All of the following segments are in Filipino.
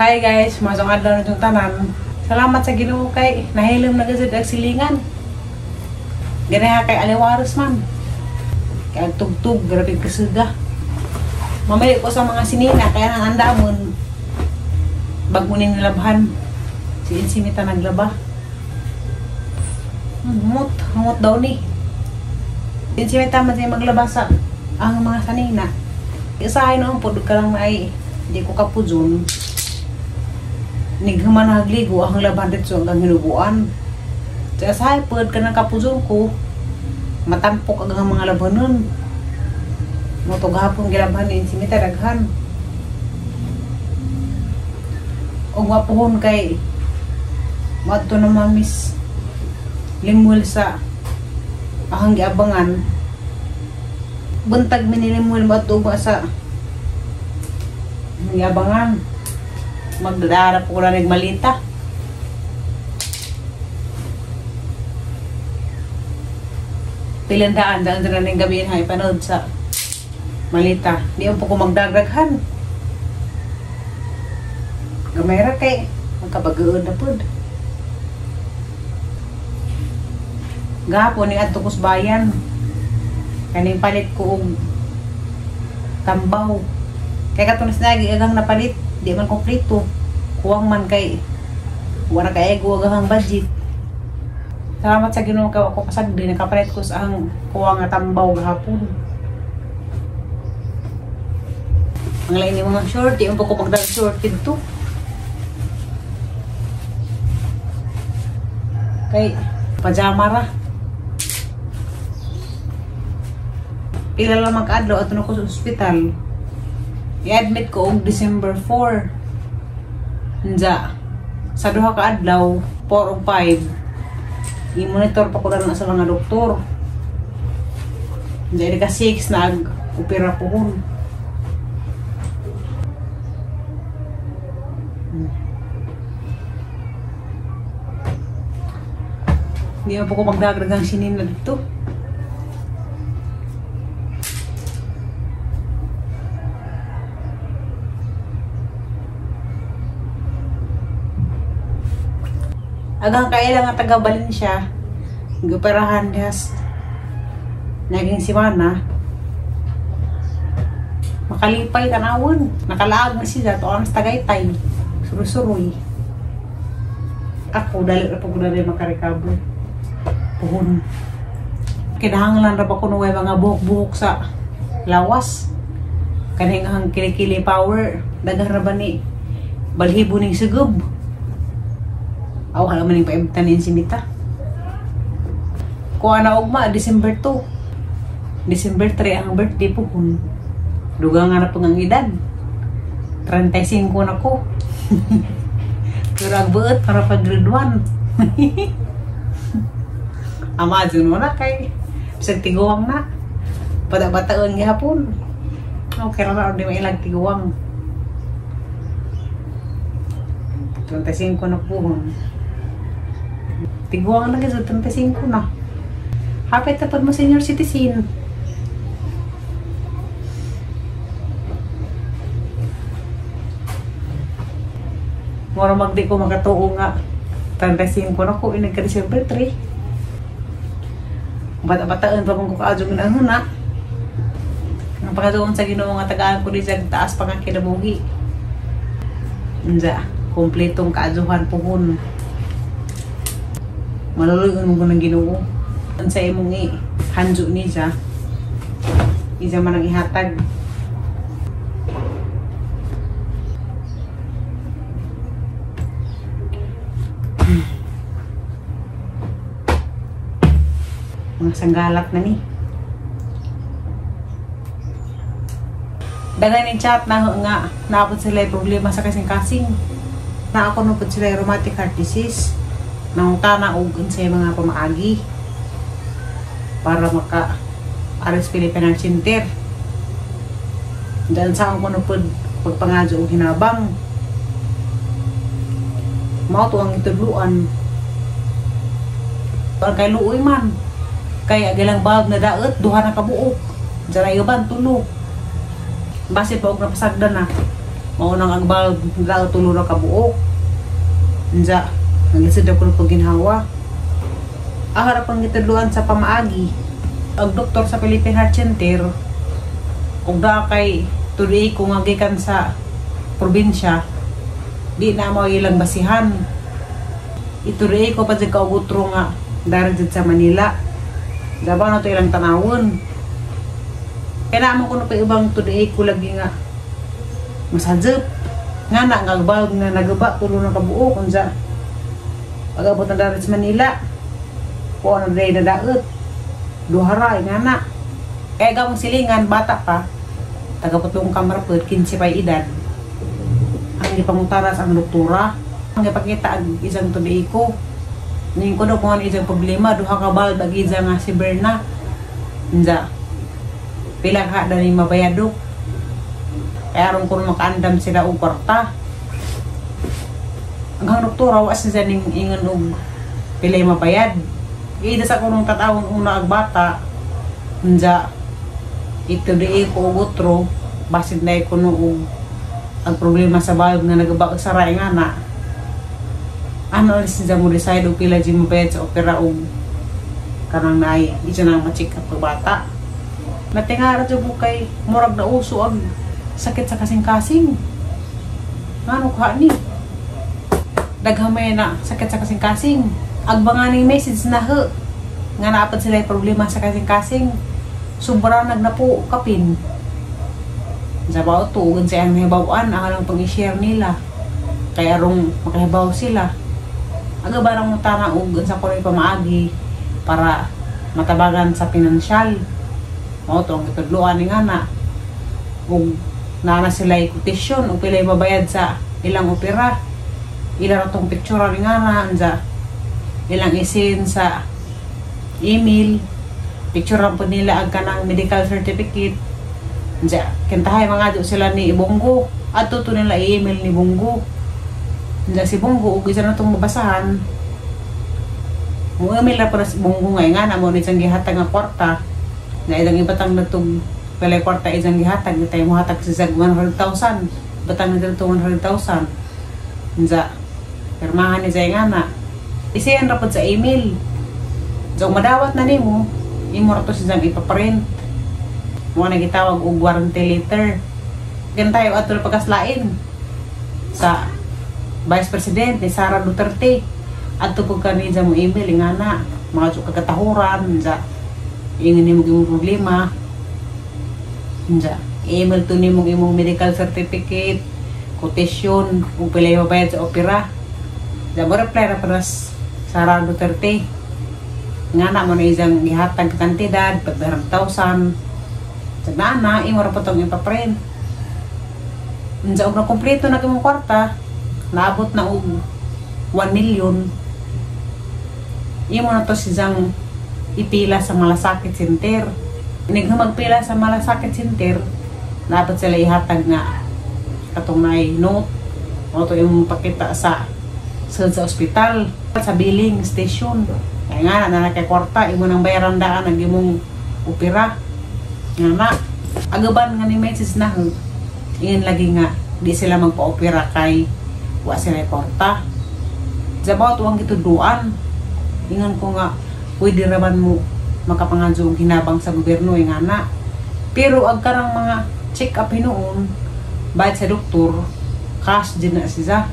Hi guys, masong adlaw na itong tanan. Salamat sa Ginoo kay nahilom na gazid ang silingan. Ganaha kay aliwaros man. Kaya tugtog, grabe kasuga. Mamali ko sa mga sinina, kaya nang andamon. Bag mo ning nilabhan. Si Insimita naglaba. Humot daw ni. Si Insimita man siya maglaba sa ang mga sanina. Isahay noon po, ka lang ay hindi ko kapudyon. Nighaman nagligo ang laban dito hanggang hinubuan. Sa isahay po, ka ng kapudyon ko. Matampok ang mga labanon. Motog hapon gilabhan ni Insimita daghan. O mapuhon kay madto na mamis limul sa ahang giabangan. Buntag minilimul madto ba sa giabangan. Magdadara po ko na nagmalita. Pilandaan daan na ng gabi ay panood sa malita. Di po ko magdagdaghan. Gamera kay magkabagaon na po. Gapon ni adto kus bayan. Kaning palit ko og tambaw. Kay katunas na agang napalit, di man kompleto. Kuwang man kay wala kay agang budget. Salamat sa Ginoo ka ako pasagdi nakapalit ko sa ang kuwang nga tambaw gahapon. Ang lain ni mga short, di ko magdag short dito. Kay pajama ra. Pila lang mag-adlaw ato na ko sa ospital. I-admit ko og December 4. Nja sa duha ka adlaw 4 o 5 i-monitor pa ko na sa mga doktor. Nja ka 6 na ag-opera ko hun. Hindi na po ko magdagdagang sinin na dito. Agang kailang nga taga Valencia, nag-operahan diyas naging simana. Makalipay tanawon. Nakalaag na siya to ang Tagaytay. Surusuroy. Ako dali na po ko na rin makarikabo. Puhon. Kinahanglan ra ba ko nuway mga buhok-buhok sa lawas. Kaning ang kilikili power. Dagang ra ba ni balhibo ning sugob. Aw hala man ning paibtan ni Insimita. Kuha na ugma December 2. December 3 ang birthday po kun. Dugang nga na pang ang edad. 35 na ko. Pero ang buot para pag grade 1. Ama dyan mo na kay bisag tiguwang na. Pada-bataon gihapon. Okay na na, di mailag tiguwang. 35 na po. Tiguwang na kasi 35 na. Hapit na mo senior citizen. Mura magdi ko makatuo nga 35 na ko nagka-December 3. Bata-bataan pa kung kaadyo na huna. Ang pagkatuon sa Ginoo nga tagaan ko di sa taas pa nga kinabuhi. Nja, kompletong kaadyohan puhon. Maluluyon mo ng Ginoo. Ang sa imong hanjo ni siya. Isa man ang ihatag. Mga sanggalak na ni. Dagan ni chat na nga naapod sila problema sa kasing-kasing. Na ako nupod sila rheumatic heart disease. Nangutana og unsay mga pamaagi para maka Ares Filipinal Center. Dan sa ako nupod pagpangadyo og hinabang. Mao to ang itudluan. Para kay luoy man. Kaya galang bag na daot, duha na kabuok. Diyan ay uban, tulo. Base pa og napasagdan na. maunang ang bulb daw tulo ra ka buok. Unsa naglisod ako ng pagginhawa. Ahara pang gitudluan sa pamaagi. Ang doktor sa Philippine Heart Center ug da kay tuloy ko nga gikan sa probinsya, di na mo ilang basihan. Ituloy ko pa sa kaugutro nga daradjud sa Manila. Dabaw na to ilang tanawon. Kaya naman ko na pa ibang tuloy ko lagi nga masadzep. Nga na nga bulb nga nagaba tulo na kabuo kung sa pag-abot na darat sa Manila. Kung ano day na daot. Duharay nga na. Kaya gamang silingan, bata pa, tagaputong kamera po, 15 pa edad. Ang ipangutaras ang doktora. Ang ipakita ang isang tuloy ko. Ngayon ko daw kung ano isang problema, duha ka bulb ang isa nga si Berna. Nza, pilang hada ni mabayadok. Kaya ron ko makaandam sila o kwarta. Ang doktora, was na ning ingon og pilay mabayad. Ida sa kunong tatawang una ag bata, nja, ito di ko ugutro, basit na ko noong ang problema sa bulb nga nagabak sa ray nga na. Ano alis niya mo decide o pila di mo bayad sa opera o kanang naay, isa na ma-check up bata. Natingara dyan mo kay murag na uso ang sakit sa kasing-kasing. Ano ka ni? Daghamay na sakit sa kasing-kasing. Agbanganing message na he nga naapat sila yung problema sa kasing-kasing. Sobra nagnapo kapin. Sabaw to, ugan sa ang nahibawan, ang alang pang-i-share nila. Kaya rong makahibaw sila. Aga barang mo tanang ugan sa kuno'y pamaagi para matabagan sa pinansyal. O to, ang itudluan ni nga na. Ug nana sila yung quotation, o pila'y mabayad sa ilang opera. Ilang itong picture ni nga na, anza ilang isin sa email, picture po nila ang kanang medical certificate. Diya, kintahay mga do sila ni Bongo. At to nila i-email ni Bongo. Diya si Bongo, ug isa na itong mabasahan. Kung email na para si Bongo ngayon nga na mo isang gihatag nga kwarta. Na ilang ibatang na itong palay kwarta isang gihatag. Na tayo mo hatag sa 100,000. Batang na ito 100,000. Diya, pirmahan ni Zay nga na. Isiyan rapod sa email. So, madawat na nimo, imo rato siyang ipaprint. Mga nagitawag og warranty letter. Ganun tayo ato na pagkaslain sa Vice President ni Sara Duterte. At ito po kanina mo email, nga na, mga kagatahuran, ingin ni mo problema. Email to ni mo imong medical certificate, quotation, kung pilay mabayad sa opera. Mo reply na paras Sara Duterte. Nga na mo na isang ihatag kantidad, 100,000. Sa na, imo ra pa itong ipaprint. Sa og na kompleto na kimong kwarta, naabot na og 1 million. Imo na to siyang ipila sa Malasakit Center. Magpila sa Malasakit Center, naabot sila ihatag nga katong naay note. O to yung pakita sa ospital, sa billing station. Kaya nga na kay kwarta, imo nang bayaran daan ang imong opera. Nga na, agaban nga ni message na ingin lagi nga di sila magpa-opera kay wa sila kwarta. Sabaw tuwang gituduan. Ingon ko nga pwede raman mo makapangadyo og hinabang sa gobyerno nga na. Pero ag karang mga check up hinuon bayad sa doktor, cash din na siya.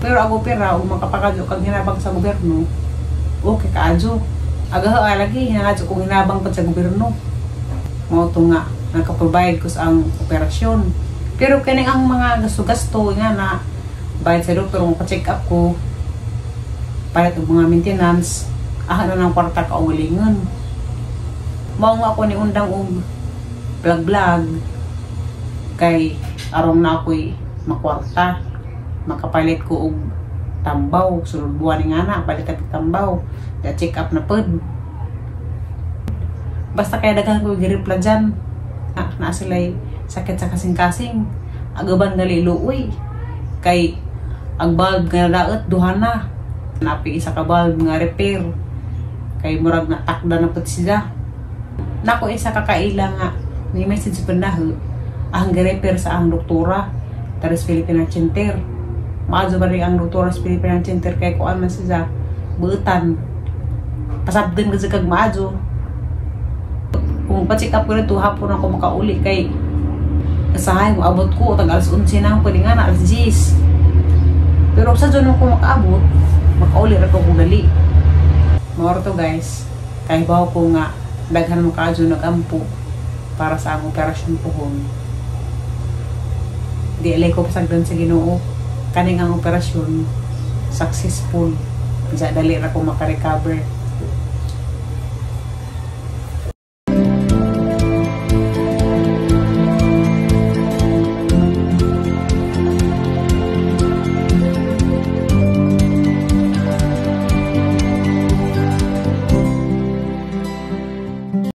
Pero ang opera, kung makapagadyo kang hinabang sa gobyerno, okay kaadyo. Agaha lagi, hinadyo kung hinabang pa sa gobyerno. Mga ito nga, nagka-provide ko sa ang operasyon. Pero kani ang mga gasto-gasto nga na, bayad sa doktor, kung pa-check up ko, para itong mga maintenance, na ng kwarta kaulingon. Mao nga ako ni undang og vlog-vlog, kay arong na ako'y makwarta. Makapalit ko og tambaw, sulod buwan nga na, palit ang tambaw, da check up na pod. Basta kaya daghan ko giripla dyan, na sila'y sakit sa kasing-kasing, agaban gali luoy, kay ang bulb nga daot, duha na, napi isa ka bulb nga repair, kay murag na takda na pod siya. Nako isa kakaila nga, may message pa na ang repair sa ang doktora, taris Filipina Center. Maazo ba rin ang doktor sa Filipina Center kay kuan man siya buutan. Pasabden kasi kag maazo. Kung pa-check up ko na ito, hapon ako makauli kay kasahay mo abot ko tag alas 11 na pwede nga na alas 10. Pero sa dyan ako makaabot, makauli ra ko kung gali. Mawar to guys, kay bawo ko nga daghan mo kaadyo nagampo para sa ang operasyon pohon. Di alay ko pasagdan sa Ginoo kaning ang operasyon successful. Diya dali ra ko makarecover.